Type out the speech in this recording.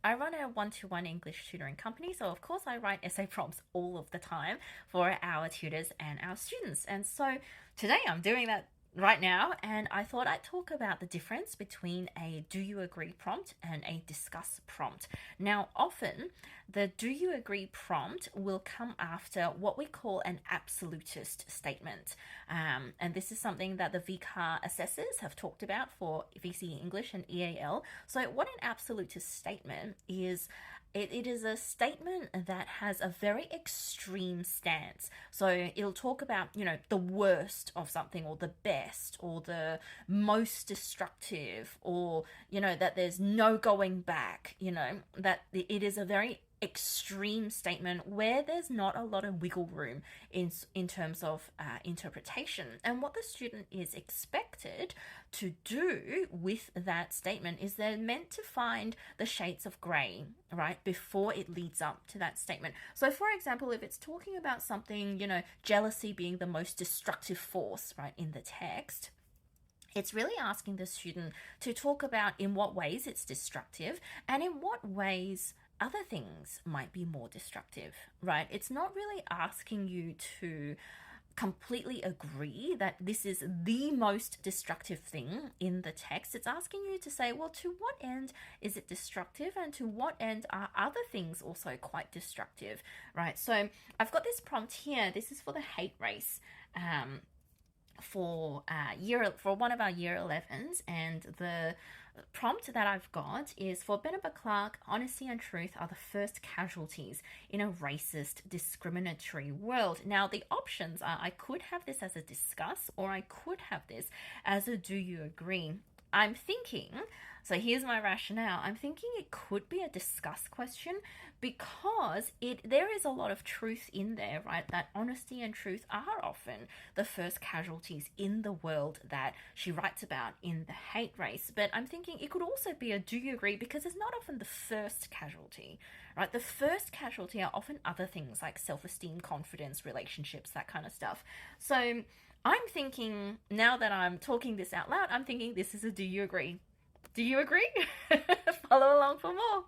I run a one-to-one English tutoring company, so of course I write essay prompts all of the time for our tutors and our students. And so today I'm doing that right now, and I thought I'd talk about the difference between a do you agree prompt and a discuss prompt. Now, often the do you agree prompt will come after what we call an absolutist statement. And this is something that the VCAR assessors have talked about for VCE English and EAL. So, what an absolutist statement is, it is a statement that has a very extreme stance. So it'll talk about, the worst of something or the best or the most destructive or, that there's no going back, that it is a very extreme statement where there's not a lot of wiggle room in terms of interpretation. And what the student is expected to do with that statement is they're meant to find the shades of grey, right, before it leads up to that statement. So, for example, if it's talking about something, jealousy being the most destructive force, right, in the text, it's really asking the student to talk about in what ways it's destructive and in what ways other things might be more destructive, right? It's not really asking you to completely agree that this is the most destructive thing in the text. It's asking you to say, well, to what end is it destructive and to what end are other things also quite destructive, right? So I've got this prompt here. This is for the hate race. For one of our year 11s, and the prompt that I've got is for Beneba Clark: honesty and truth are the first casualties in a racist, discriminatory world. Now, the options are I could have this as a discuss or I could have this as a do you agree. I'm thinking, so here's my rationale. I'm thinking it could be a discuss question because there is a lot of truth in there, right? That honesty and truth are often the first casualties in the world that she writes about in The Hate Race. But I'm thinking it could also be a do you agree because it's not often the first casualty, right? The first casualty are often other things like self-esteem, confidence, relationships, that kind of stuff. So I'm thinking, now that I'm talking this out loud, I'm thinking this is a do you agree? Do you agree? Follow along for more.